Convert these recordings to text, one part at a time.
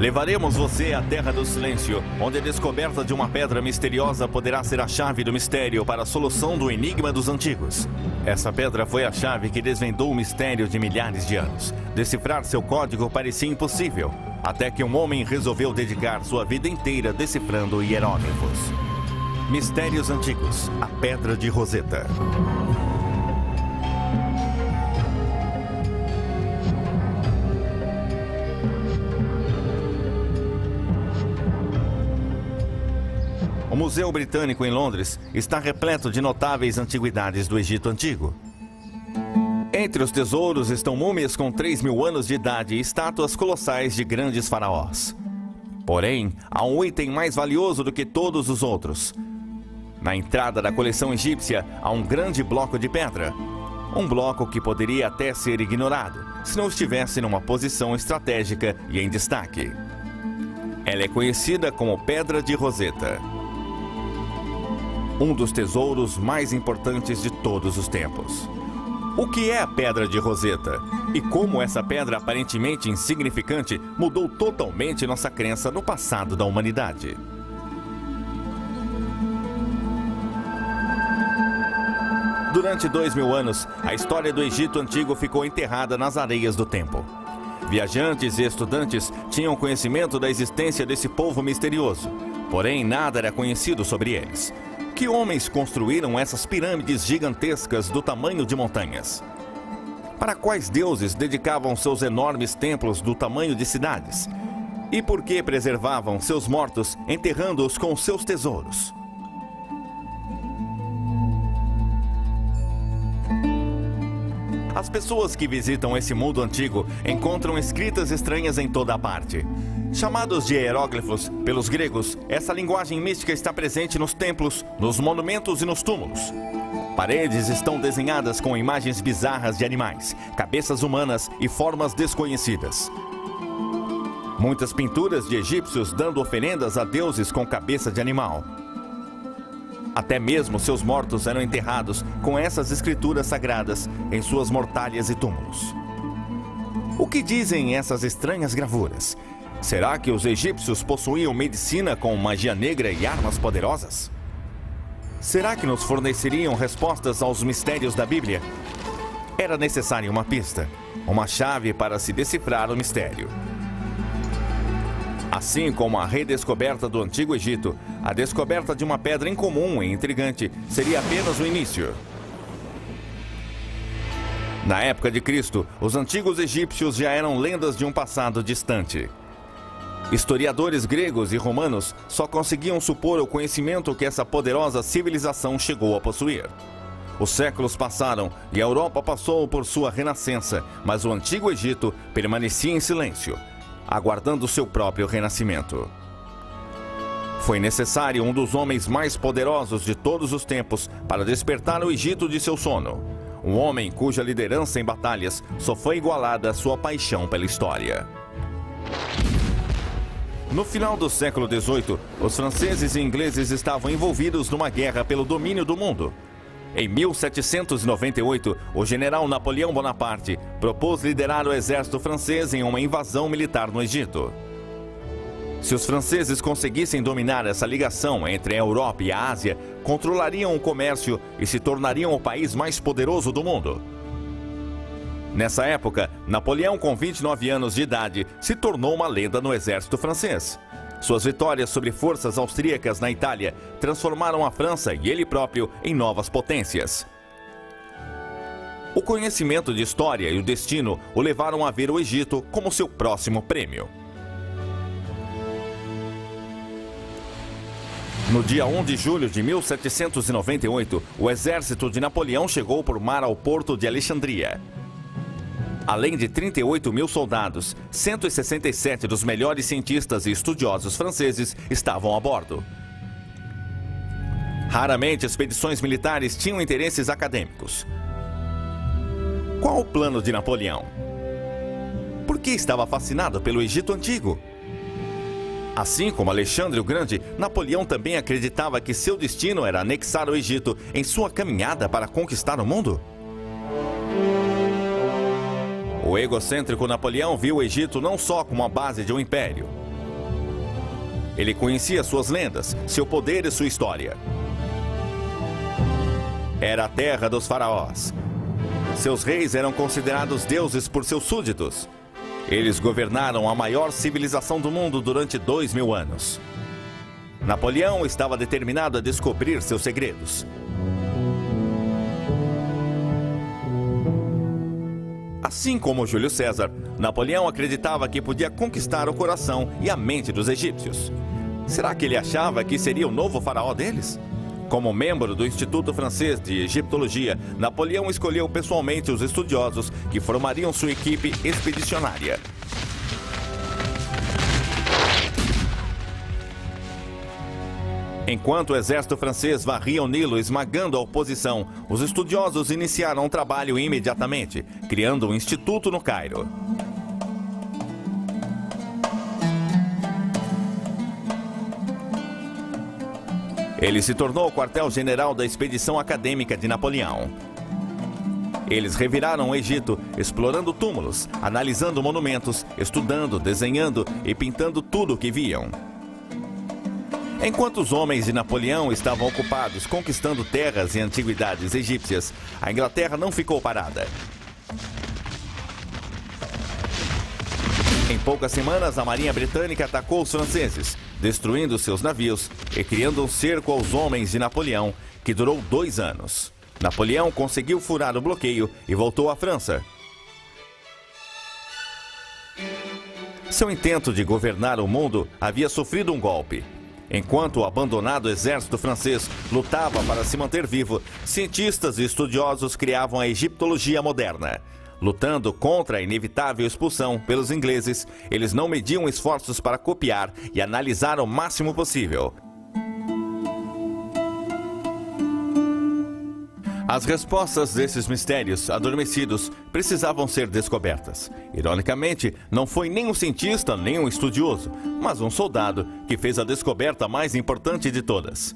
Levaremos você à Terra do Silêncio, onde a descoberta de uma pedra misteriosa poderá ser a chave do mistério para a solução do enigma dos antigos. Essa pedra foi a chave que desvendou o mistério de milhares de anos. Decifrar seu código parecia impossível, até que um homem resolveu dedicar sua vida inteira decifrando hieróglifos. Mistérios Antigos, a Pedra de Roseta. O Museu Britânico em Londres está repleto de notáveis antiguidades do Egito Antigo. Entre os tesouros estão múmias com 3.000 anos de idade e estátuas colossais de grandes faraós. Porém, há um item mais valioso do que todos os outros. Na entrada da coleção egípcia há um grande bloco de pedra. Um bloco que poderia até ser ignorado, se não estivesse numa posição estratégica e em destaque. Ela é conhecida como Pedra de Roseta. Um dos tesouros mais importantes de todos os tempos. O que é a Pedra de Roseta? E como essa pedra aparentemente insignificante mudou totalmente nossa crença no passado da humanidade? Durante 2.000 anos, a história do Egito Antigo ficou enterrada nas areias do tempo. Viajantes e estudantes tinham conhecimento da existência desse povo misterioso, porém nada era conhecido sobre eles. Que homens construíram essas pirâmides gigantescas do tamanho de montanhas? Para quais deuses dedicavam seus enormes templos do tamanho de cidades? E por que preservavam seus mortos, enterrando-os com seus tesouros? As pessoas que visitam esse mundo antigo encontram escritas estranhas em toda a parte. Chamados de hieróglifos pelos gregos, essa linguagem mística está presente nos templos, nos monumentos e nos túmulos. Paredes estão desenhadas com imagens bizarras de animais, cabeças humanas e formas desconhecidas. Muitas pinturas de egípcios dando oferendas a deuses com cabeça de animal. Até mesmo seus mortos eram enterrados com essas escrituras sagradas em suas mortalhas e túmulos. O que dizem essas estranhas gravuras? Será que os egípcios possuíam medicina com magia negra e armas poderosas? Será que nos forneceriam respostas aos mistérios da Bíblia? Era necessária uma pista, uma chave para se decifrar o mistério. Assim como a redescoberta do Antigo Egito, a descoberta de uma pedra incomum e intrigante seria apenas o início. Na época de Cristo, os antigos egípcios já eram lendas de um passado distante. Historiadores gregos e romanos só conseguiam supor o conhecimento que essa poderosa civilização chegou a possuir. Os séculos passaram e a Europa passou por sua renascença, mas o Antigo Egito permanecia em silêncio, aguardando seu próprio renascimento. Foi necessário um dos homens mais poderosos de todos os tempos para despertar o Egito de seu sono. Um homem cuja liderança em batalhas só foi igualada à sua paixão pela história. No final do século XVIII, os franceses e ingleses estavam envolvidos numa guerra pelo domínio do mundo. Em 1798, o general Napoleão Bonaparte propôs liderar o exército francês em uma invasão militar no Egito. Se os franceses conseguissem dominar essa ligação entre a Europa e a Ásia, controlariam o comércio e se tornariam o país mais poderoso do mundo. Nessa época, Napoleão, com 29 anos de idade, se tornou uma lenda no exército francês. Suas vitórias sobre forças austríacas na Itália transformaram a França e ele próprio em novas potências. O conhecimento de história e o destino o levaram a ver o Egito como seu próximo prêmio. No dia 1 de julho de 1798, o exército de Napoleão chegou por mar ao porto de Alexandria. Além de 38.000 soldados, 167 dos melhores cientistas e estudiosos franceses estavam a bordo. Raramente expedições militares tinham interesses acadêmicos. Qual o plano de Napoleão? Por que estava fascinado pelo Egito Antigo? Assim como Alexandre o Grande, Napoleão também acreditava que seu destino era anexar o Egito em sua caminhada para conquistar o mundo? O egocêntrico Napoleão viu o Egito não só como a base de um império, Ele conhecia suas lendas, seu poder e sua história. Era a terra dos faraós. Seus reis eram considerados deuses por seus súditos. Eles governaram a maior civilização do mundo durante 2000 anos. Napoleão estava determinado a descobrir seus segredos. Assim como Júlio César, Napoleão acreditava que podia conquistar o coração e a mente dos egípcios. Será que ele achava que seria o novo faraó deles? Como membro do Instituto Francês de Egiptologia, Napoleão escolheu pessoalmente os estudiosos que formariam sua equipe expedicionária. Enquanto o exército francês varria o Nilo esmagando a oposição, os estudiosos iniciaram um trabalho imediatamente, criando um instituto no Cairo. Ele se tornou o quartel-general da expedição acadêmica de Napoleão. Eles reviraram o Egito, explorando túmulos, analisando monumentos, estudando, desenhando e pintando tudo o que viam. Enquanto os homens de Napoleão estavam ocupados conquistando terras e antiguidades egípcias, a Inglaterra não ficou parada. Em poucas semanas, a Marinha Britânica atacou os franceses, destruindo seus navios e criando um cerco aos homens de Napoleão, que durou 2 anos. Napoleão conseguiu furar o bloqueio e voltou à França. Seu intento de governar o mundo havia sofrido um golpe. Enquanto o abandonado exército francês lutava para se manter vivo, cientistas e estudiosos criavam a egiptologia moderna. Lutando contra a inevitável expulsão pelos ingleses, eles não mediam esforços para copiar e analisar o máximo possível. As respostas desses mistérios adormecidos precisavam ser descobertas. Ironicamente, não foi nem um cientista nem um estudioso, mas um soldado que fez a descoberta mais importante de todas.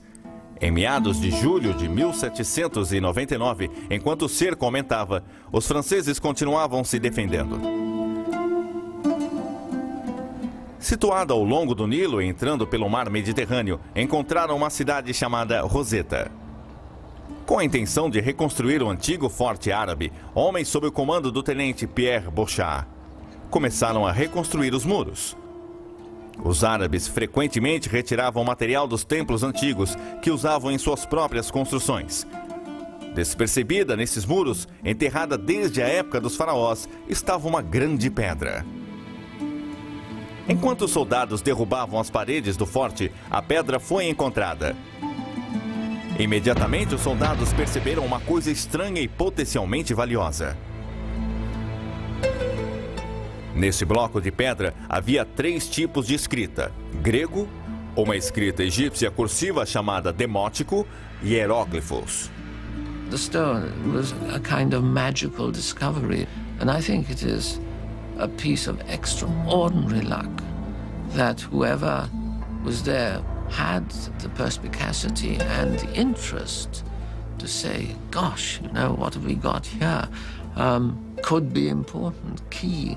Em meados de julho de 1799, enquanto o cerco aumentava, os franceses continuavam se defendendo. Situada ao longo do Nilo, entrando pelo mar Mediterrâneo, encontraram uma cidade chamada Roseta. Com a intenção de reconstruir o antigo forte árabe, homens sob o comando do tenente Pierre Bouchard começaram a reconstruir os muros. Os árabes frequentemente retiravam material dos templos antigos que usavam em suas próprias construções. Despercebida nesses muros, enterrada desde a época dos faraós, estava uma grande pedra. Enquanto os soldados derrubavam as paredes do forte, a pedra foi encontrada. Imediatamente, os soldados perceberam uma coisa estranha e potencialmente valiosa. Nesse bloco de pedra, havia 3 tipos de escrita: grego, uma escrita egípcia cursiva chamada demótico e hieróglifos. The stone was a kind of magical discovery, and I think it is a piece of extraordinary luck that whoever was there had the perspicacity and the interest to say, gosh, you know, what have we got here? Could be important, key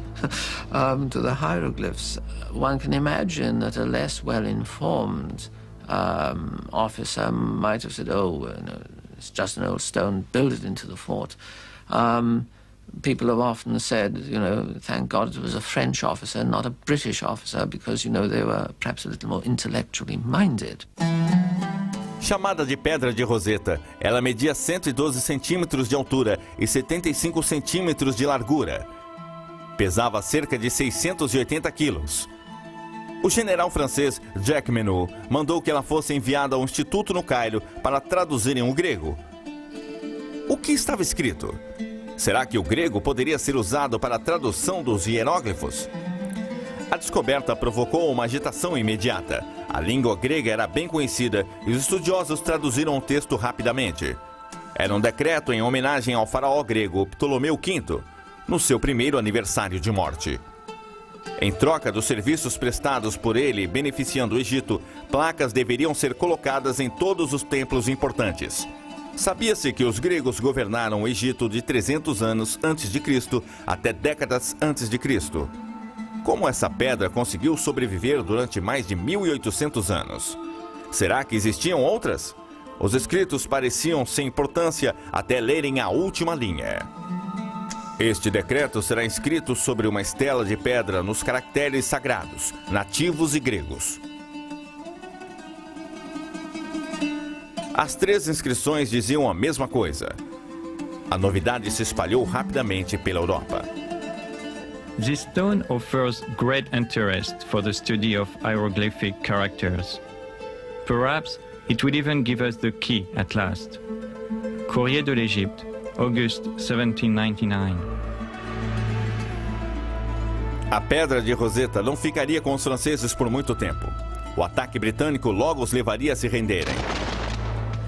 to the hieroglyphs. One can imagine that a less well-informed officer might have said, oh, no, it's just an old stone, build it into the fort. People have often said, you know, thank God it was a French officer, not a British officer, because, you know, they were perhaps a little more intellectually minded. Chamada de Pedra de Roseta, ela media 112 centímetros de altura e 75 centímetros de largura. Pesava cerca de 680 quilos. O general francês Jacques Menot mandou que ela fosse enviada ao instituto no Cairo para traduzir em grego. O que estava escrito? Será que o grego poderia ser usado para a tradução dos hieróglifos? A descoberta provocou uma agitação imediata. A língua grega era bem conhecida e os estudiosos traduziram o texto rapidamente. Era um decreto em homenagem ao faraó grego Ptolomeu V, no seu primeiro aniversário de morte. Em troca dos serviços prestados por ele beneficiando o Egito, placas deveriam ser colocadas em todos os templos importantes. Sabia-se que os gregos governaram o Egito de 300 anos antes de Cristo até décadas antes de Cristo. Como essa pedra conseguiu sobreviver durante mais de 1800 anos? Será que existiam outras? Os escritos pareciam sem importância até lerem a última linha. Este decreto será escrito sobre uma estela de pedra nos caracteres sagrados, nativos e gregos. As 3 inscrições diziam a mesma coisa. A novidade se espalhou rapidamente pela Europa. This stone offers great interest for the study of hieroglyphic characters. Perhaps it will even give us the key at last. Courrier de l'Égypte, August 1799. A pedra de Roseta não ficaria com os franceses por muito tempo. O ataque britânico logo os levaria a se renderem.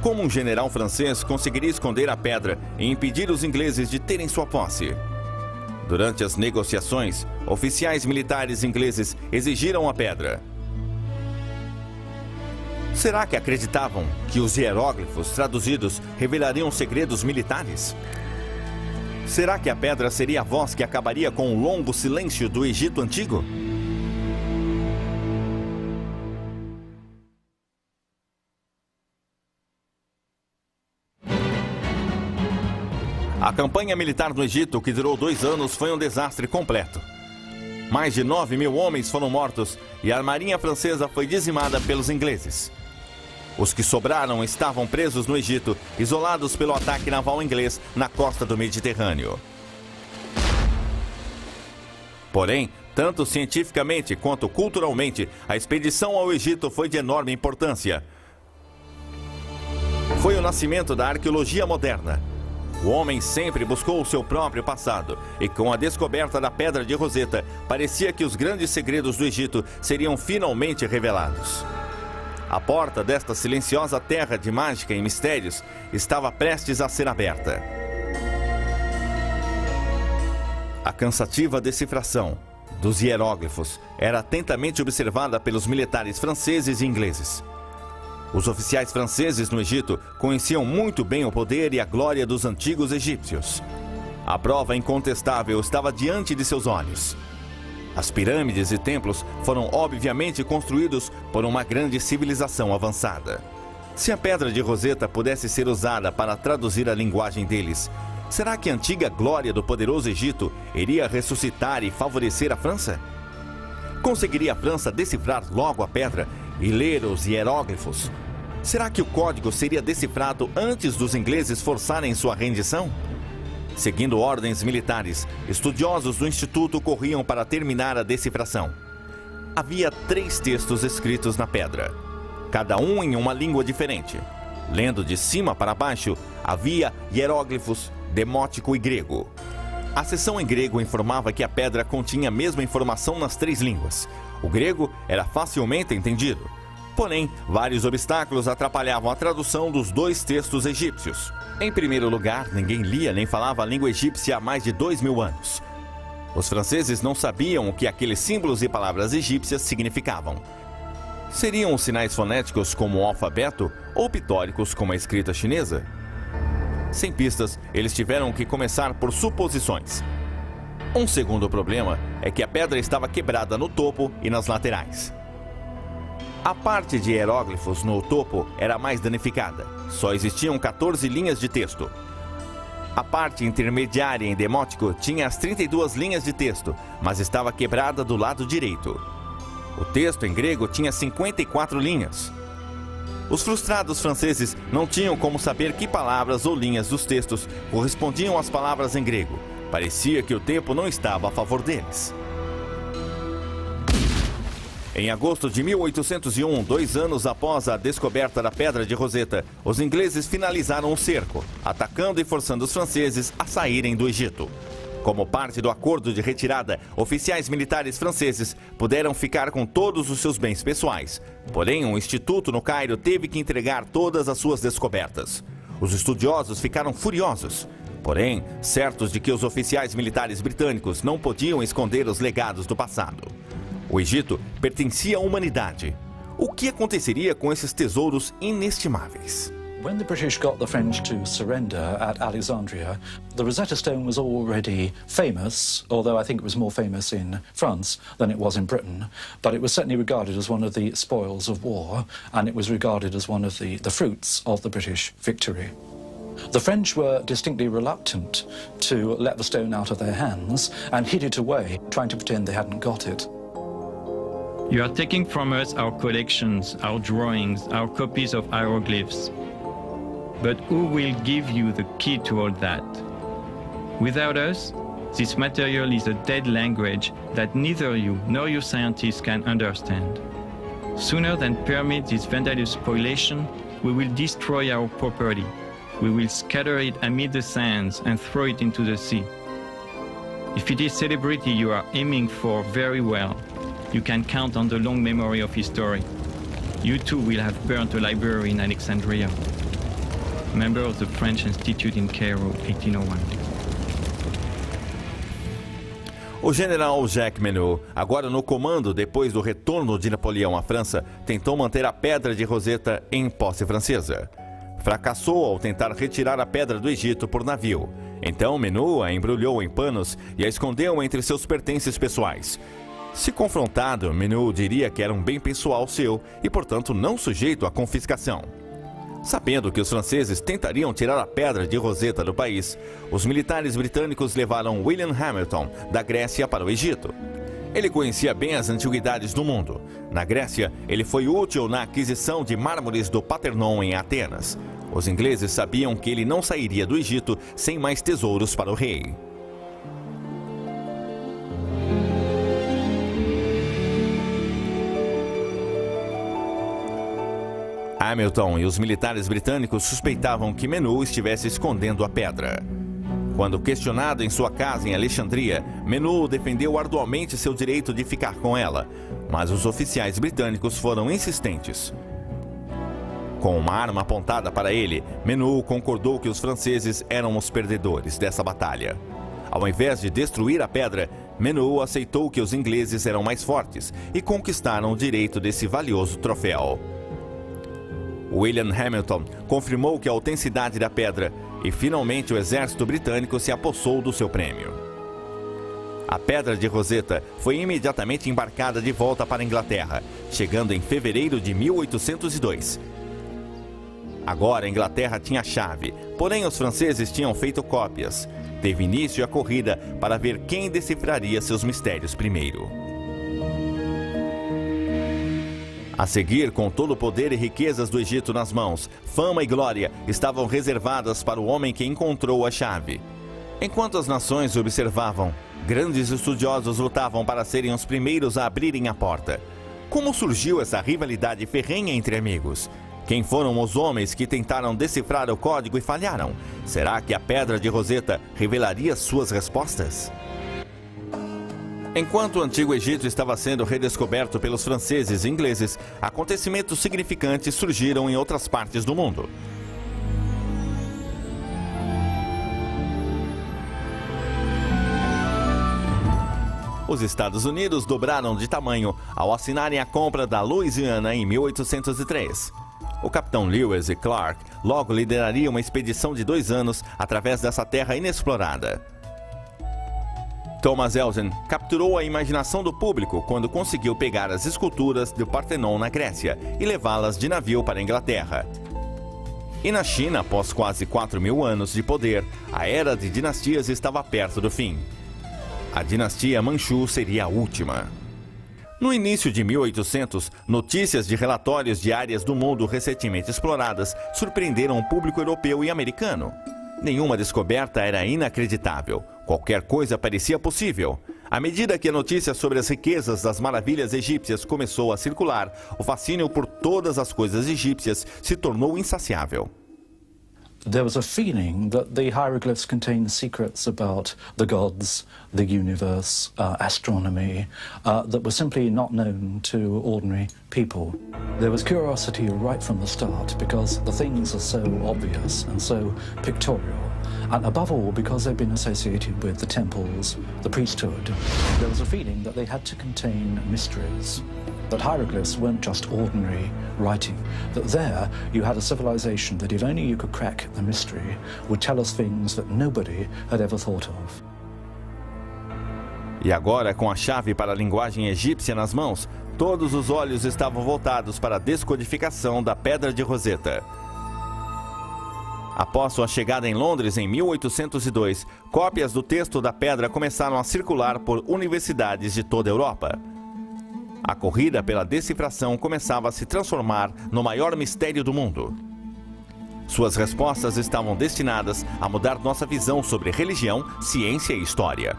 Como um general francês conseguiria esconder a pedra e impedir os ingleses de terem sua posse? Durante as negociações, oficiais militares ingleses exigiram a pedra. Será que acreditavam que os hieróglifos traduzidos revelariam segredos militares? Será que a pedra seria a voz que acabaria com o longo silêncio do Egito Antigo? A campanha militar no Egito, que durou 2 anos, foi um desastre completo. Mais de 9.000 homens foram mortos e a marinha francesa foi dizimada pelos ingleses. Os que sobraram estavam presos no Egito, isolados pelo ataque naval inglês na costa do Mediterrâneo. Porém, tanto cientificamente quanto culturalmente, a expedição ao Egito foi de enorme importância. Foi o nascimento da arqueologia moderna. O homem sempre buscou o seu próprio passado, e com a descoberta da Pedra de Roseta, parecia que os grandes segredos do Egito seriam finalmente revelados. A porta desta silenciosa terra de mágica e mistérios estava prestes a ser aberta. A cansativa decifração dos hieróglifos era atentamente observada pelos militares franceses e ingleses. Os oficiais franceses no Egito conheciam muito bem o poder e a glória dos antigos egípcios. A prova incontestável estava diante de seus olhos. As pirâmides e templos foram obviamente construídos por uma grande civilização avançada. Se a Pedra de Roseta pudesse ser usada para traduzir a linguagem deles, será que a antiga glória do poderoso Egito iria ressuscitar e favorecer a França? Conseguiria a França decifrar logo a pedra e ler os hieróglifos? Será que o código seria decifrado antes dos ingleses forçarem sua rendição? Seguindo ordens militares, estudiosos do Instituto corriam para terminar a decifração. Havia 3 textos escritos na pedra, cada um em uma língua diferente. Lendo de cima para baixo, havia hieróglifos, demótico e grego. A seção em grego informava que a pedra continha a mesma informação nas 3 línguas. O grego era facilmente entendido. Porém, vários obstáculos atrapalhavam a tradução dos 2 textos egípcios. Em primeiro lugar, ninguém lia nem falava a língua egípcia há mais de 2000 anos. Os franceses não sabiam o que aqueles símbolos e palavras egípcias significavam. Seriam os sinais fonéticos como o alfabeto ou pitóricos como a escrita chinesa? Sem pistas, eles tiveram que começar por suposições. Um segundo problema é que a pedra estava quebrada no topo e nas laterais. A parte de hieróglifos no topo era mais danificada. Só existiam 14 linhas de texto. A parte intermediária em demótico tinha as 32 linhas de texto, mas estava quebrada do lado direito. O texto em grego tinha 54 linhas. Os frustrados franceses não tinham como saber que palavras ou linhas dos textos correspondiam às palavras em grego. Parecia que o tempo não estava a favor deles. Em agosto de 1801, 2 anos após a descoberta da Pedra de Roseta, os ingleses finalizaram o cerco, atacando e forçando os franceses a saírem do Egito. Como parte do acordo de retirada, oficiais militares franceses puderam ficar com todos os seus bens pessoais. Porém, um instituto no Cairo teve que entregar todas as suas descobertas. Os estudiosos ficaram furiosos. Porém, certos de que os oficiais militares britânicos não podiam esconder os legados do passado. O Egito pertencia à humanidade. O que aconteceria com esses tesouros inestimáveis? When the British got the French to surrender at Alexandria, the Rosetta Stone was already famous, although I think it was more famous in France than it was in Britain. But it was certainly regarded as one of the spoils of war, and it was regarded as one of the fruits of the British victory. The French were distinctly reluctant to let the stone out of their hands and hid it away, trying to pretend they hadn't got it. You are taking from us our collections, our drawings, our copies of hieroglyphs. But who will give you the key to all that? Without us, this material is a dead language that neither you nor your scientists can understand. Sooner than permit this vandalous spoliation, we will destroy our property. We will scatter it amid the sands and throw it into the sea. If it is celebrity you are aiming for, very well. You can count on the long memory of history. You too will have burnt a library in Alexandria. Member of the French Institute in Cairo, 1801. O general Jacques Menot, agora no comando depois do retorno de Napoleão à França, tentou manter a Pedra de Roseta em posse francesa. Fracassou ao tentar retirar a pedra do Egito por navio. Então Menot a embrulhou em panos e a escondeu entre seus pertences pessoais. Se confrontado, Menot diria que era um bem pessoal seu e, portanto, não sujeito à confiscação. Sabendo que os franceses tentariam tirar a Pedra de Roseta do país, os militares britânicos levaram William Hamilton da Grécia para o Egito. Ele conhecia bem as antiguidades do mundo. Na Grécia, ele foi útil na aquisição de mármores do Parthenon em Atenas. Os ingleses sabiam que ele não sairia do Egito sem mais tesouros para o rei. Hamilton e os militares britânicos suspeitavam que Menot estivesse escondendo a pedra. Quando questionado em sua casa em Alexandria, Menot defendeu arduamente seu direito de ficar com ela, mas os oficiais britânicos foram insistentes. Com uma arma apontada para ele, Menot concordou que os franceses eram os perdedores dessa batalha. Ao invés de destruir a pedra, Menot aceitou que os ingleses eram mais fortes e conquistaram o direito desse valioso troféu. William Hamilton confirmou que a autenticidade da pedra e finalmente o exército britânico se apossou do seu prêmio. A Pedra de Roseta foi imediatamente embarcada de volta para a Inglaterra, chegando em fevereiro de 1802. Agora a Inglaterra tinha a chave, porém os franceses tinham feito cópias. Teve início a corrida para ver quem decifraria seus mistérios primeiro. A seguir, com todo o poder e riquezas do Egito nas mãos, fama e glória estavam reservadas para o homem que encontrou a chave. Enquanto as nações observavam, grandes estudiosos lutavam para serem os primeiros a abrirem a porta. Como surgiu essa rivalidade ferrenha entre amigos? Quem foram os homens que tentaram decifrar o código e falharam? Será que a Pedra de Roseta revelaria suas respostas? Enquanto o Antigo Egito estava sendo redescoberto pelos franceses e ingleses, acontecimentos significantes surgiram em outras partes do mundo. Os Estados Unidos dobraram de tamanho ao assinarem a compra da Louisiana em 1803. O capitão Lewis e Clark logo lideraria uma expedição de 2 anos através dessa terra inexplorada. Thomas Elgin capturou a imaginação do público quando conseguiu pegar as esculturas do Parthenon na Grécia e levá-las de navio para a Inglaterra. E na China, após quase 4.000 anos de poder, a era de dinastias estava perto do fim. A dinastia Manchu seria a última. No início de 1800, notícias de relatórios de áreas do mundo recentemente exploradas surpreenderam o público europeu e americano. Nenhuma descoberta era inacreditável. Qualquer coisa parecia possível. À medida que a notícia sobre as riquezas das maravilhas egípcias começou a circular, o fascínio por todas as coisas egípcias se tornou insaciável. There was a feeling that the hieroglyphs contained secrets about the gods, the universe, astronomy, that were simply not known to ordinary people. There was curiosity right from the start because the things are so obvious and so pictorial, and above all because they've been associated with the temples, the priesthood. There was a feeling that they had to contain mysteries. that hieroglyphs weren't just ordinary writing, that there you had a civilization that, if only you could crack the mystery, would tell us things that nobody had ever thought of. E agora, com a chave para a linguagem egípcia nas mãos, todos os olhos estavam voltados para a descodificação da Pedra de Roseta. Após sua chegada em Londres em 1802, cópias do texto da pedra começaram a circular por universidades de toda a Europa. A corrida pela decifração começava a se transformar no maior mistério do mundo. Suas respostas estavam destinadas a mudar nossa visão sobre religião, ciência e história.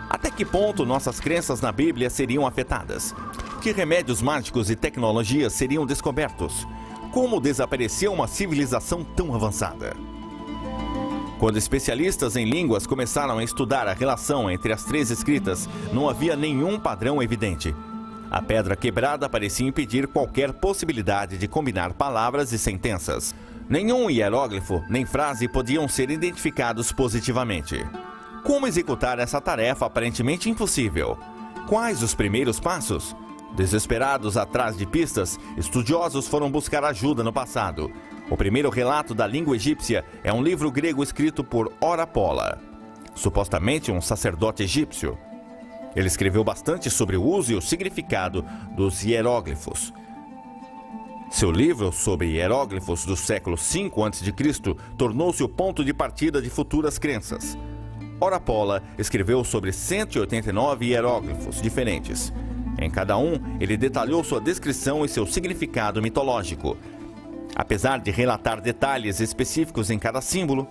Até que ponto nossas crenças na Bíblia seriam afetadas? Que remédios mágicos e tecnologias seriam descobertos? Como desapareceu uma civilização tão avançada? Quando especialistas em línguas começaram a estudar a relação entre as três escritas, não havia nenhum padrão evidente. A pedra quebrada parecia impedir qualquer possibilidade de combinar palavras e sentenças. Nenhum hieróglifo nem frase podiam ser identificados positivamente. Como executar essa tarefa aparentemente impossível? Quais os primeiros passos? Desesperados atrás de pistas, estudiosos foram buscar ajuda no passado. O primeiro relato da língua egípcia é um livro grego escrito por Orapola, supostamente um sacerdote egípcio. Ele escreveu bastante sobre o uso e o significado dos hieróglifos. Seu livro sobre hieróglifos do século V a.C. tornou-se o ponto de partida de futuras crenças. Orapola escreveu sobre 189 hieróglifos diferentes. Em cada um, ele detalhou sua descrição e seu significado mitológico. Apesar de relatar detalhes específicos em cada símbolo,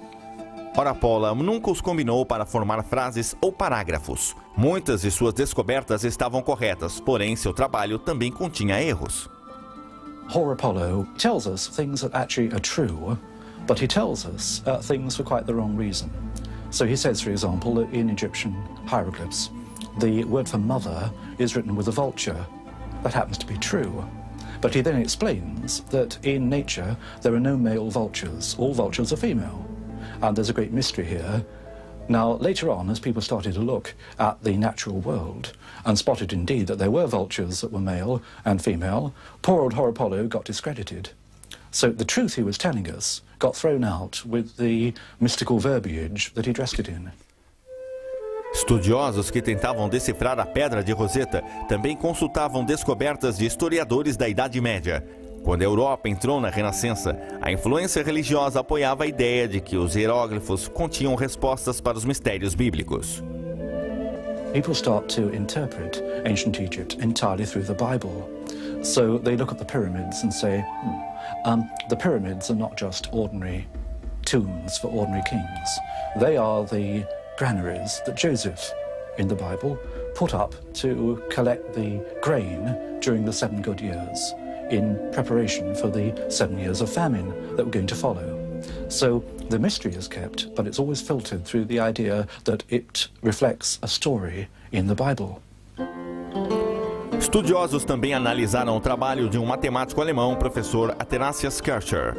Orapola nunca os combinou para formar frases ou parágrafos. Muitas de suas descobertas estavam corretas, porém seu trabalho também continha erros. Horapollo tells us things that actually are true, but he tells us things for quite the wrong reason. So he says, for example, that in Egyptian hieroglyphs, the word for mother is written with a vulture. That happens to be true. But he then explains that in nature there are no male vultures. All vultures are female. And there's a great mystery here. Now, later on, as people started to look at the natural world and spotted indeed that there were vultures that were male and female, poor old Horapollo got discredited. So the truth he was telling us got thrown out with the mystical verbiage that he dressed it in. Estudiosos que tentavam decifrar a Pedra de Roseta também consultavam descobertas de historiadores da Idade Média. Quando a Europa entrou na Renascença, a influência religiosa apoiava a ideia de que os hieróglifos continham respostas para os mistérios bíblicos. People start to interpret ancient Egypt entirely through the Bible. So they look at the pyramids and say, the pyramids are not just ordinary tombs for ordinary kings. They are the granaries that Joseph, in the Bible, put up to collect the grain during the 7 good years in preparation for the 7 years of famine that were going to follow. So the mystery is kept, but it's always filtered through the idea that it reflects a story in the Bible. Estudiosos também analisaram o trabalho de um matemático alemão, professor Athanasius Kircher.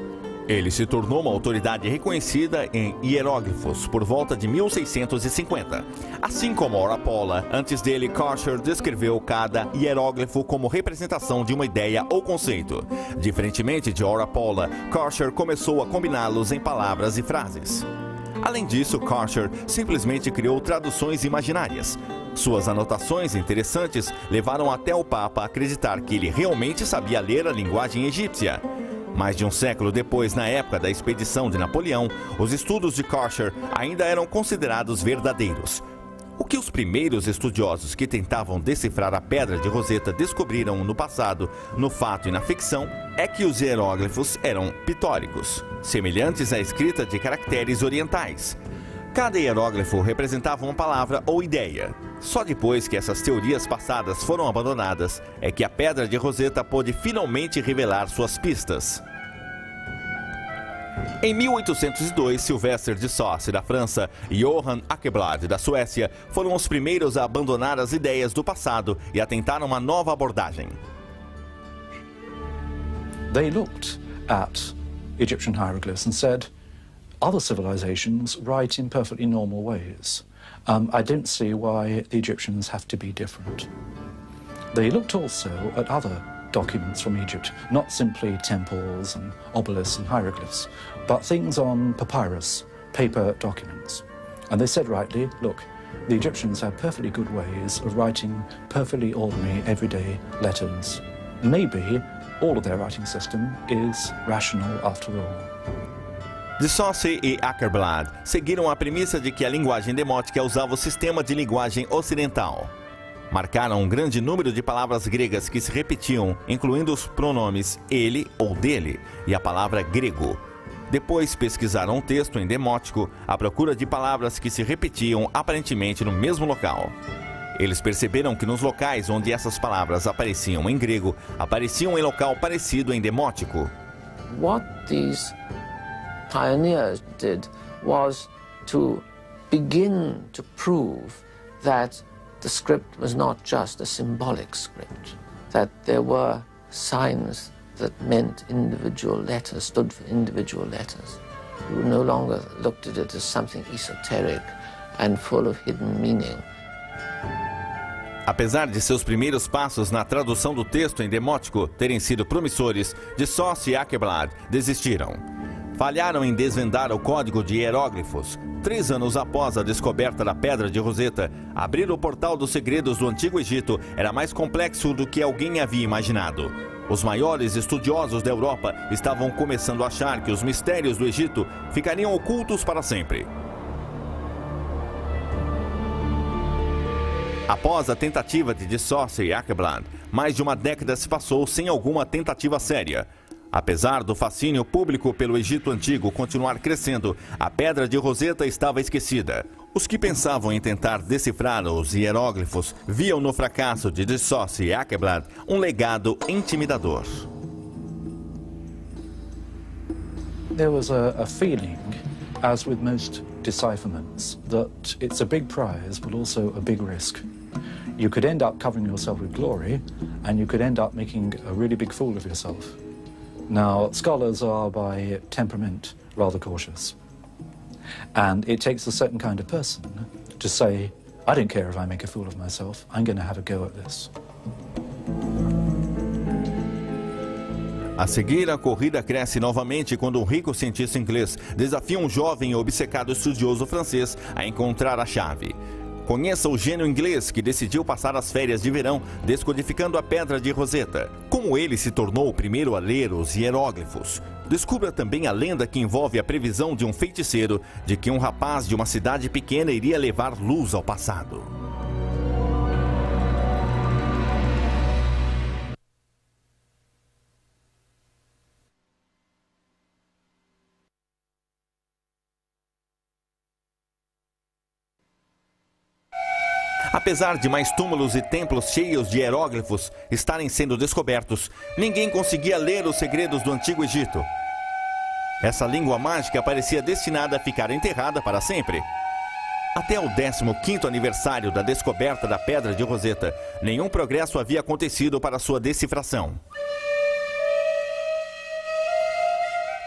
Ele se tornou uma autoridade reconhecida em hieróglifos por volta de 1650. Assim como Orapola, antes dele, Kircher descreveu cada hieróglifo como representação de uma ideia ou conceito. Diferentemente de Orapola, Kircher começou a combiná-los em palavras e frases. Além disso, Kircher simplesmente criou traduções imaginárias. Suas anotações interessantes levaram até o Papa a acreditar que ele realmente sabia ler a linguagem egípcia. Mais de um século depois, na época da expedição de Napoleão, os estudos de Kircher ainda eram considerados verdadeiros. O que os primeiros estudiosos que tentavam decifrar a Pedra de Roseta descobriram no passado, no fato e na ficção, é que os hieróglifos eram pitóricos, semelhantes à escrita de caracteres orientais. Cada hieróglifo representava uma palavra ou ideia. Só depois que essas teorias passadas foram abandonadas, é que a Pedra de Roseta pôde finalmente revelar suas pistas. Em 1802, Sylvester de Saussure, da França, e Johann Åkerblad, da Suécia, foram os primeiros a abandonar as ideias do passado e a tentar uma nova abordagem. They looked at Egyptian hieroglyphs and said, other civilizations write in perfectly normal ways. I don't see why the Egyptians have to be different. They looked also at other documents from Egypt, not simply temples and obelisks and hieroglyphs, but things on papyrus, paper documents. And they said rightly, look, the Egyptians have perfectly good ways of writing perfectly ordinary, everyday letters. Maybe all of their writing system is rational after all. De Saussure e Åkerblad seguiram a premissa de que a linguagem demótica usava o sistema de linguagem ocidental. Marcaram um grande número de palavras gregas que se repetiam, incluindo os pronomes ele ou dele e a palavra grego. Depois pesquisaram um texto em demótico à procura de palavras que se repetiam aparentemente no mesmo local. Eles perceberam que nos locais onde essas palavras apareciam em grego, apareciam em local parecido em demótico. What these pioneers did was to begin to prove that the script was not just a symbolic script, that there were signs that meant individual letters, stood for individual letters. You no longer looked at it as something esoteric and full of hidden meaning. Apesar de seus primeiros passos na tradução do texto em demótico terem sido promissores, de Saussure e Åkerblad desistiram. Falharam em desvendar o código de hieróglifos. 3 anos após a descoberta da Pedra de Roseta, abrir o portal dos segredos do Antigo Egito era mais complexo do que alguém havia imaginado. Os maiores estudiosos da Europa estavam começando a achar que os mistérios do Egito ficariam ocultos para sempre. Após a tentativa de Saussure e Åkerblad, mais de uma década se passou sem alguma tentativa séria. Apesar do fascínio público pelo Egito Antigo continuar crescendo, a Pedra de Roseta estava esquecida. Os que pensavam em tentar decifrar os hieróglifos viam no fracasso de Saussure e Åkerblad um legado intimidador. There was a feeling, as with most decipherments, that it's a big prize but also a big risk. You could end up covering yourself with glory, and you could end up making a really big fool of yourself. Now, scholars are by temperament rather cautious. And it takes a certain kind of person to say, I don't care if I make a fool of myself, I'm going to have a go at this. A seguir, a corrida cresce novamente quando um rico cientista inglês desafia um jovem e obcecado estudioso francês a encontrar a chave. Conheça o gênio inglês que decidiu passar as férias de verão descodificando a Pedra de Roseta. Como ele se tornou o primeiro a ler os hieróglifos. Descubra também a lenda que envolve a previsão de um feiticeiro de que um rapaz de uma cidade pequena iria levar luz ao passado. Apesar de mais túmulos e templos cheios de hieróglifos estarem sendo descobertos, ninguém conseguia ler os segredos do Antigo Egito. Essa língua mágica parecia destinada a ficar enterrada para sempre. Até o 15º aniversário da descoberta da Pedra de Roseta, nenhum progresso havia acontecido para sua decifração.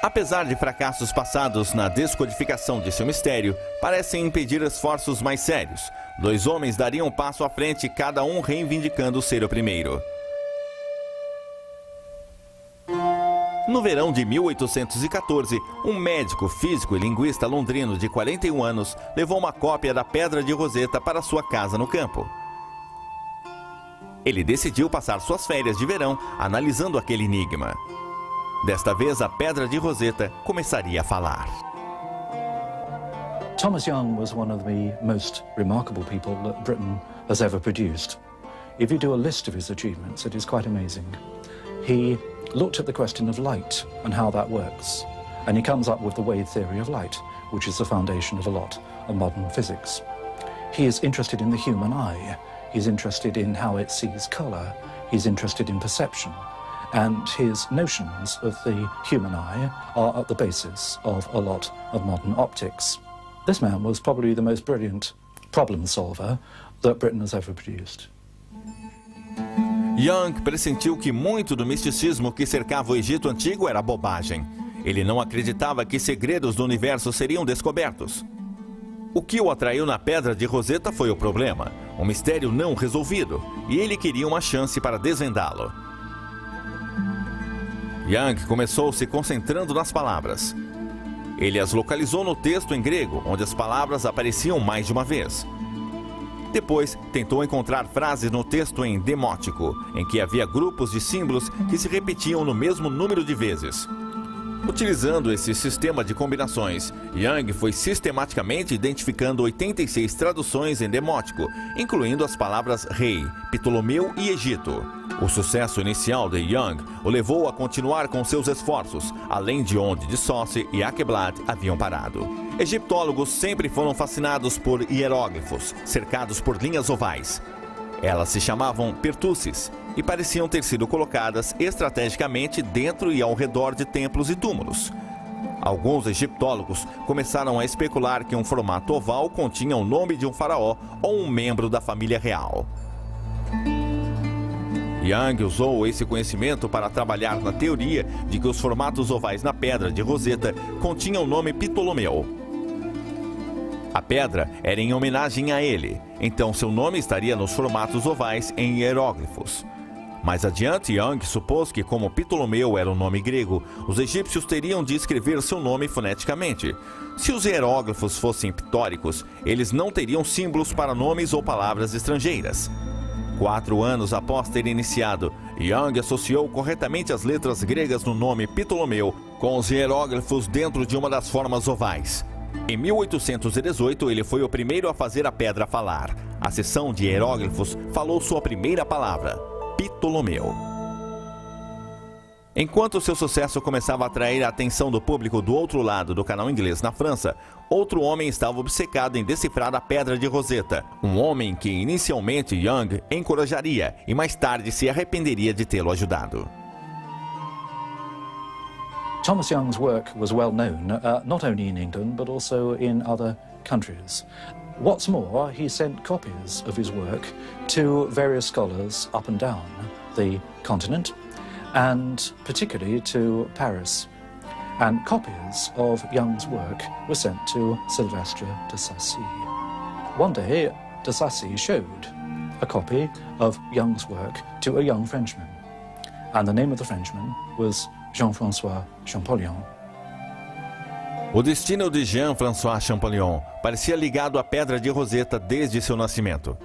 Apesar de fracassos passados na descodificação de seu mistério, parecem impedir esforços mais sérios. 2 homens dariam um passo à frente, cada um reivindicando ser o primeiro. No verão de 1814, um médico, físico e linguista londrino de 41 anos levou uma cópia da Pedra de Roseta para sua casa no campo. Ele decidiu passar suas férias de verão analisando aquele enigma. Desta vez, a Pedra de Roseta começaria a falar. Thomas Young was one of the most remarkable people that Britain has ever produced. If you do a list of his achievements, it is quite amazing. He looked at the question of light and how that works, and he comes up with the wave theory of light, which is the foundation of a lot of modern physics. He is interested in the human eye. He's interested in how it sees color. He's interested in perception. And his notions of the human eye are at the basis of a lot of modern optics. This man was probably the most brilliant problem solver that Britain has ever produced. Young pressentiu que muito do misticismo que cercava o Egito Antigo era bobagem. Ele não acreditava que segredos do universo seriam descobertos. O que o atraiu na Pedra de Roseta foi o problema, um mistério não resolvido, e ele queria uma chance para desvendá-lo. Young começou se concentrando nas palavras. Ele as localizou no texto em grego, onde as palavras apareciam mais de uma vez. Depois, tentou encontrar frases no texto em demótico, em que havia grupos de símbolos que se repetiam no mesmo número de vezes. Utilizando esse sistema de combinações, Young foi sistematicamente identificando 86 traduções em demótico, incluindo as palavras rei, Ptolomeu e Egito. O sucesso inicial de Young o levou a continuar com seus esforços, além de onde de Saussure e Aqueblat haviam parado. Egiptólogos sempre foram fascinados por hieróglifos, cercados por linhas ovais. Elas se chamavam pertussis e pareciam ter sido colocadas estrategicamente dentro e ao redor de templos e túmulos. Alguns egiptólogos começaram a especular que um formato oval continha o nome de um faraó ou um membro da família real. Young usou esse conhecimento para trabalhar na teoria de que os formatos ovais na pedra de Roseta continham o nome Ptolomeu. A pedra era em homenagem a ele, então seu nome estaria nos formatos ovais em hieróglifos. Mais adiante, Young supôs que, como Ptolomeu era um nome grego, os egípcios teriam de escrever seu nome foneticamente. Se os hieróglifos fossem pictóricos, eles não teriam símbolos para nomes ou palavras estrangeiras. 4 anos após ter iniciado, Young associou corretamente as letras gregas no nome Ptolomeu com os hieróglifos dentro de uma das formas ovais. Em 1818, ele foi o primeiro a fazer a pedra falar. A seção de hieróglifos falou sua primeira palavra, Ptolomeu. Enquanto seu sucesso começava a atrair a atenção do público do outro lado do canal inglês na França, outro homem estava obcecado em decifrar a pedra de Roseta. Um homem que inicialmente Young encorajaria e mais tarde se arrependeria de tê-lo ajudado. Thomas Young's work was well known, not only in England but also in other countries. What's more, he sent copies of his work to various scholars up and down the continent, and particularly to Paris. And copies of Young's work were sent to Sylvestre de Sacy. One day, de Sacy showed a copy of Young's work to a young Frenchman, and the name of the Frenchman was Jean-François Champollion. O destino de Jean-François Champollion parecia ligado à pedra de Roseta desde seu nascimento.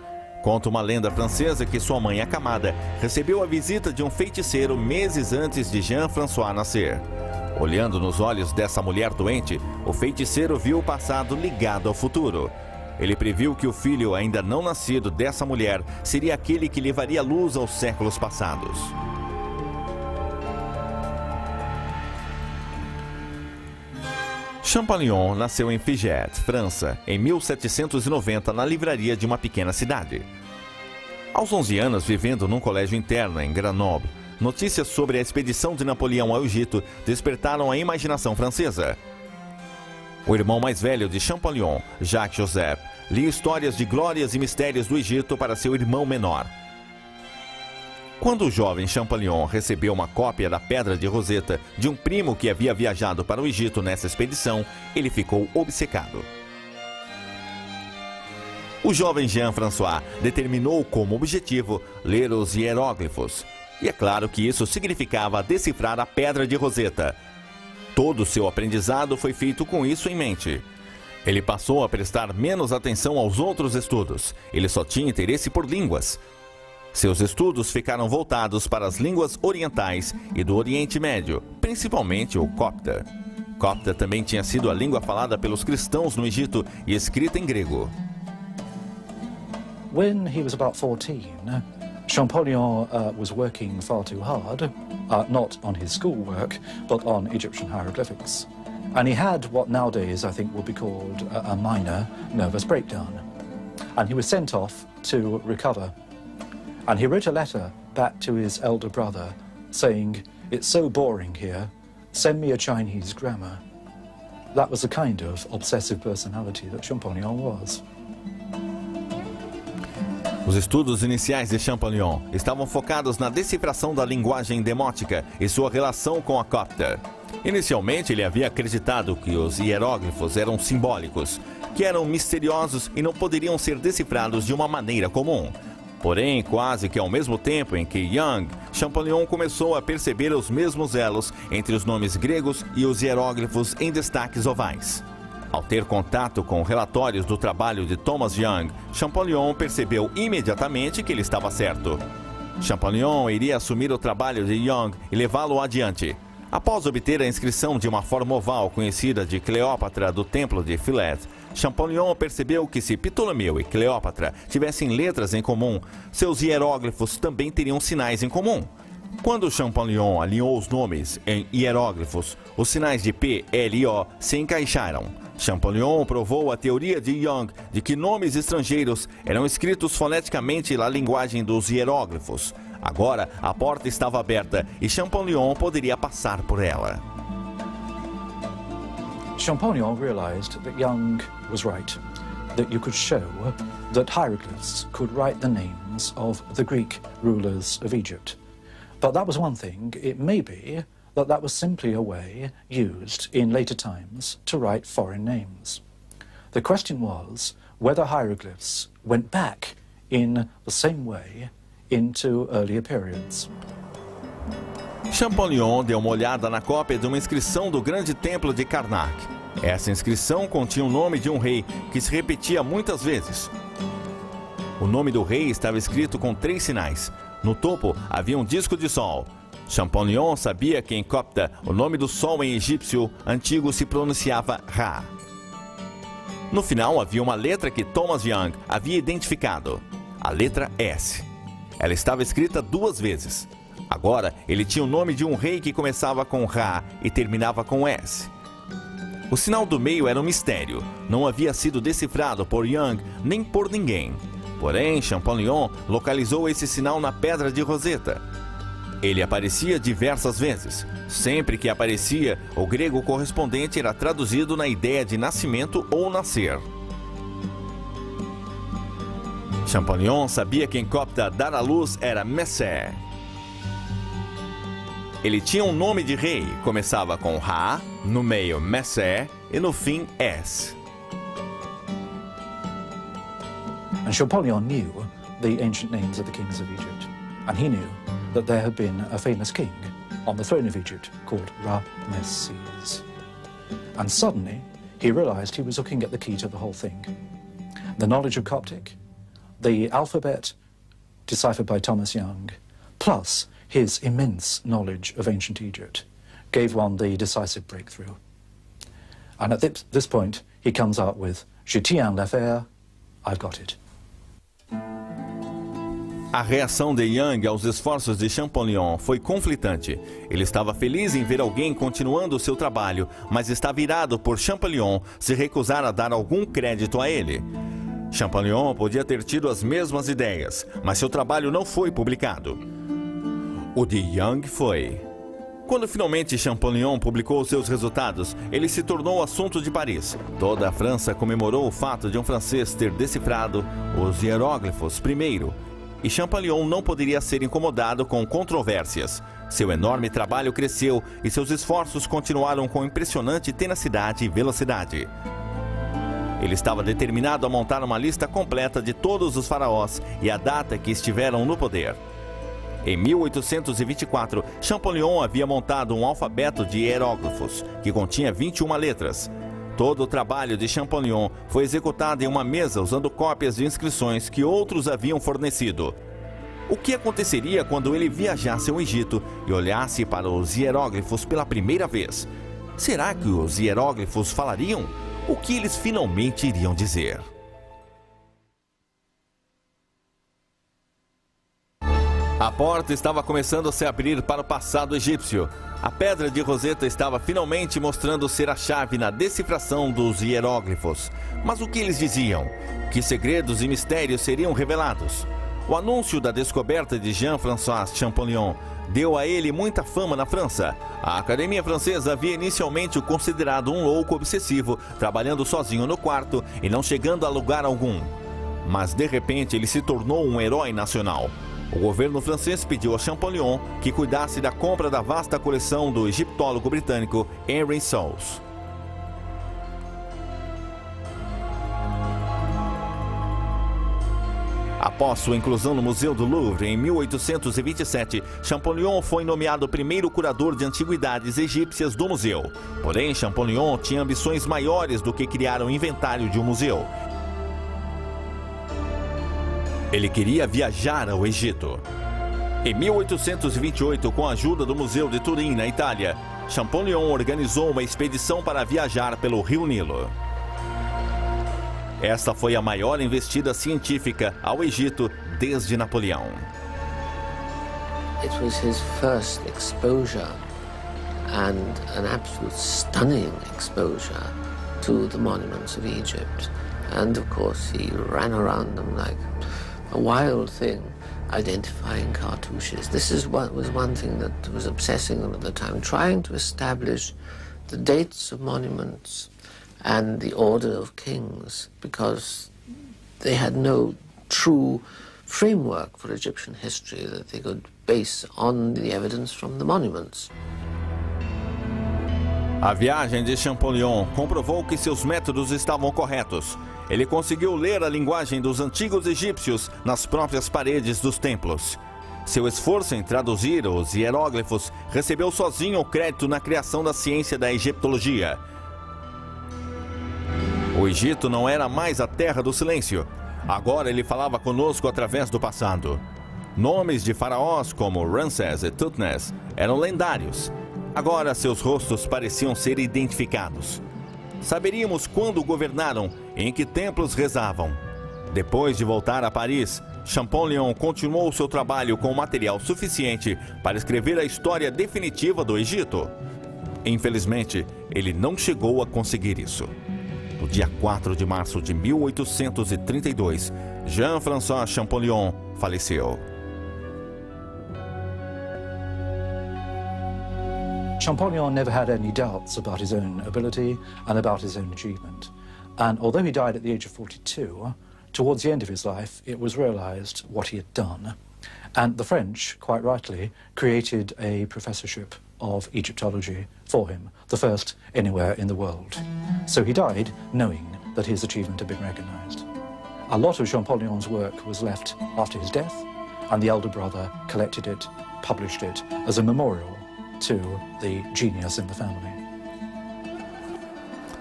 Conta uma lenda francesa que sua mãe acamada recebeu a visita de um feiticeiro meses antes de Jean-François nascer. Olhando nos olhos dessa mulher doente, o feiticeiro viu o passado ligado ao futuro. Ele previu que o filho ainda não nascido dessa mulher seria aquele que levaria luz aos séculos passados. Champollion nasceu em Figeac, França, em 1790, na livraria de uma pequena cidade. Aos 11 anos, vivendo num colégio interno em Grenoble, notícias sobre a expedição de Napoleão ao Egito despertaram a imaginação francesa. O irmão mais velho de Champollion, Jacques Joseph, lia histórias de glórias e mistérios do Egito para seu irmão menor. Quando o jovem Champollion recebeu uma cópia da Pedra de Roseta de um primo que havia viajado para o Egito nessa expedição, ele ficou obcecado. O jovem Jean-François determinou como objetivo ler os hieróglifos. E é claro que isso significava decifrar a Pedra de Roseta. Todo o seu aprendizado foi feito com isso em mente. Ele passou a prestar menos atenção aos outros estudos. Ele só tinha interesse por línguas. Seus estudos ficaram voltados para as línguas orientais e do Oriente Médio, principalmente o copta. Copta também tinha sido a língua falada pelos cristãos no Egito e escrita em grego. When he was about 14, Champollion was working far too hard, not on his schoolwork, but on Egyptian hieroglyphics. And he had what nowadays I think would be called a minor nervous breakdown. And he was sent off to recover. And he wrote a letter back to his elder brother saying, "It's so boring here, send me a Chinese grammar." That was the kind of obsessive personality that Champollion was. Os estudos iniciais de Champollion estavam focados na decifração da linguagem demótica e sua relação com a copta. Inicialmente, ele havia acreditado que os hieróglifos eram simbólicos, que eram misteriosos e não poderiam ser decifrados de uma maneira comum. Porém, quase que ao mesmo tempo em que Young, Champollion começou a perceber os mesmos elos entre os nomes gregos e os hieróglifos em destaques ovais. Ao ter contato com relatórios do trabalho de Thomas Young, Champollion percebeu imediatamente que ele estava certo. Champollion iria assumir o trabalho de Young e levá-lo adiante. Após obter a inscrição de uma forma oval conhecida de Cleópatra do Templo de Philae, Champollion percebeu que se Ptolomeu e Cleópatra tivessem letras em comum, seus hieróglifos também teriam sinais em comum. Quando Champollion alinhou os nomes em hieróglifos, os sinais de P, L e O se encaixaram. Champollion provou a teoria de Young de que nomes estrangeiros eram escritos foneticamente na linguagem dos hieróglifos. Agora, a porta estava aberta e Champollion poderia passar por ela. Champollion realized that Young was right, that you could show that hieroglyphs could write the names of the Greek rulers of Egypt. But that was one thing. It may be that that was simply a way used in later times to write foreign names. The question was whether hieroglyphs went back in the same way into earlier periods. Champollion deu uma olhada na cópia de uma inscrição do grande templo de Karnak. Essa inscrição continha o nome de um rei que se repetia muitas vezes. O nome do rei estava escrito com 3 sinais. No topo havia um disco de sol. Champollion sabia que em copta o nome do sol em egípcio antigo se pronunciava Ra. No final havia uma letra que Thomas Young havia identificado, a letra S. Ela estava escrita 2 vezes. Agora ele tinha o nome de um rei que começava com Ra e terminava com S. O sinal do meio era um mistério. Não havia sido decifrado por Young nem por ninguém. Porém, Champollion localizou esse sinal na pedra de Roseta. Ele aparecia diversas vezes. Sempre que aparecia, o grego correspondente era traduzido na ideia de nascimento ou nascer. Champollion sabia que em copta dar à luz era Messé. Ele tinha um nome de rei, começava com Ra, no meio Messé e no fim S. And Champollion knew the ancient names of the kings of Egypt, and he knew that there had been a famous king on the throne of Egypt called Ramesses. And suddenly, he realized he was looking at the key to the whole thing. The knowledge of Coptic, the alphabet deciphered by Thomas Young, plus his immense knowledge of ancient Egypt, gave one the decisive breakthrough. And at this point, he comes out with, Je tiens l'affaire, I've got it. A reação de Young aos esforços de Champollion foi conflitante. Ele estava feliz em ver alguém continuando o seu trabalho, mas estava irado por Champollion se recusar a dar algum crédito a ele. Champollion podia ter tido as mesmas ideias, mas seu trabalho não foi publicado. O de Young foi. Quando finalmente Champollion publicou seus resultados, ele se tornou assunto de Paris. Toda a França comemorou o fato de um francês ter decifrado os hieróglifos primeiro, e Champollion não poderia ser incomodado com controvérsias. Seu enorme trabalho cresceu e seus esforços continuaram com impressionante tenacidade e velocidade. Ele estava determinado a montar uma lista completa de todos os faraós e a data que estiveram no poder. Em 1824, Champollion havia montado um alfabeto de hieróglifos, que continha 21 letras. Todo o trabalho de Champollion foi executado em uma mesa usando cópias de inscrições que outros haviam fornecido. O que aconteceria quando ele viajasse ao Egito e olhasse para os hieróglifos pela primeira vez? Será que os hieróglifos falariam? O que eles finalmente iriam dizer? A porta estava começando a se abrir para o passado egípcio. A pedra de Roseta estava finalmente mostrando ser a chave na decifração dos hieróglifos. Mas o que eles diziam? Que segredos e mistérios seriam revelados? O anúncio da descoberta de Jean-François Champollion deu a ele muita fama na França. A Academia Francesa havia inicialmente o considerado um louco obsessivo, trabalhando sozinho no quarto e não chegando a lugar algum. Mas de repente ele se tornou um herói nacional. O governo francês pediu a Champollion que cuidasse da compra da vasta coleção do egiptólogo britânico Henry Soules. Após sua inclusão no Museu do Louvre em 1827, Champollion foi nomeado primeiro curador de antiguidades egípcias do museu. Porém, Champollion tinha ambições maiores do que criar um inventário de um museu. Ele queria viajar ao Egito. Em 1828, com a ajuda do Museu de Turim, na Itália, Champollion organizou uma expedição para viajar pelo Rio Nilo. Esta foi a maior investida científica ao Egito desde Napoleão. It was his first exposure, and an absolute stunning exposure to the monuments of Egypt. And of course he ran around them like a wild thing, identifying cartouches. This is what was one thing that was obsessing him at the time, trying to establish the dates of monuments and the order of kings, because they had no true framework for Egyptian history that they could base on the evidence from the monuments. A viagem de Champollion comprovou que seus métodos estavam corretos. Ele conseguiu ler a linguagem dos antigos egípcios nas próprias paredes dos templos. Seu esforço em traduzir os hieróglifos recebeu sozinho o crédito na criação da ciência da egiptologia. O Egito não era mais a terra do silêncio. Agora ele falava conosco através do passado. Nomes de faraós como Ramsés e Thutmose eram lendários. Agora seus rostos pareciam ser identificados. Saberíamos quando governaram e em que templos rezavam. Depois de voltar a Paris, Champollion continuou seu trabalho com material suficiente para escrever a história definitiva do Egito. Infelizmente, ele não chegou a conseguir isso. No dia 4 de março de 1832, Jean-François Champollion faleceu. Champollion never had any doubts about his own ability and about his own achievement. And although he died at the age of 42, towards the end of his life, it was realized what he had done. And the French, quite rightly, created a professorship of Egyptology for him, the first anywhere in the world. So he died knowing that his achievement had been recognized. A lot of Champollion's work was left after his death, and the elder brother collected it, published it as a memorial to the genius in the family.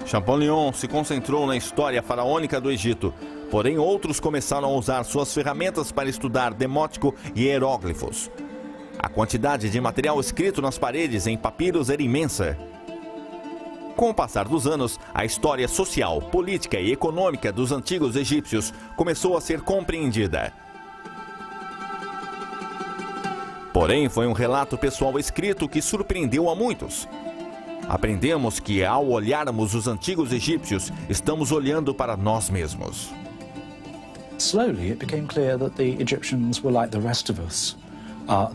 Champollion se concentrou na história faraônica do Egito, porém outros começaram a usar suas ferramentas para estudar demótico e hieróglifos. A quantidade de material escrito nas paredes em papiros era imensa. Com o passar dos anos, a história social, política e econômica dos antigos egípcios começou a ser compreendida. Porém, foi um relato pessoal escrito que surpreendeu a muitos. Aprendemos que, ao olharmos os antigos egípcios, estamos olhando para nós mesmos. Slowly, it became clear that the Egyptians were like the rest of us.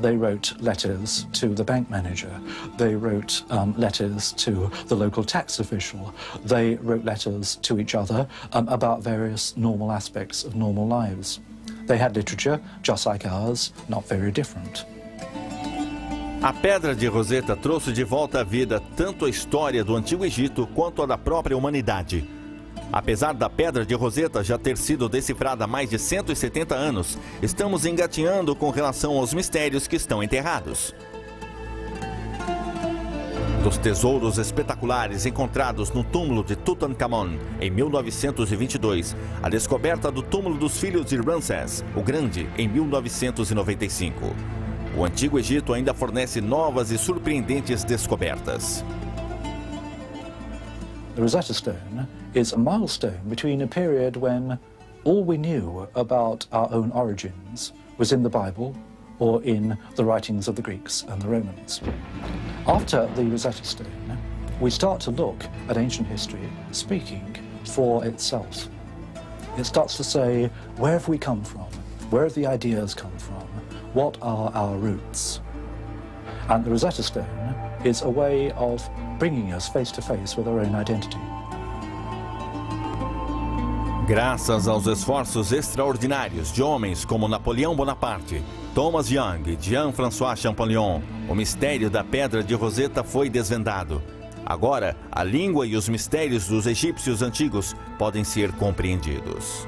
They wrote letters to the bank manager. They wrote letters to the local tax official. They wrote letters to each other about various normal aspects of normal lives. They had literature, just like ours, not very different. A Pedra de Roseta trouxe de volta à vida tanto a história do Antigo Egito quanto a da própria humanidade. Apesar da Pedra de Roseta já ter sido decifrada há mais de 170 anos, estamos engatinhando com relação aos mistérios que estão enterrados. Dos tesouros espetaculares encontrados no túmulo de Tutankhamon em 1922, a descoberta do túmulo dos filhos de Ramsés, o Grande, em 1995. O Antigo Egito ainda fornece novas e surpreendentes descobertas. The Rosetta Stone is a milestone between a period when all we knew about our own origins was in the Bible or in the writings of the Greeks and the Romans. After the Rosetta Stone, we start to look at ancient history speaking for itself. It starts to say, where have we come from? Where have the ideas come from? What are our roots? And the Rosetta Stone is a way of bringing us face to face with our own identity. Graças aos esforços extraordinários de homens como Napoleão Bonaparte, Thomas Young e Jean-François Champollion, o mistério da Pedra de Roseta foi desvendado. Agora, a língua e os mistérios dos egípcios antigos podem ser compreendidos.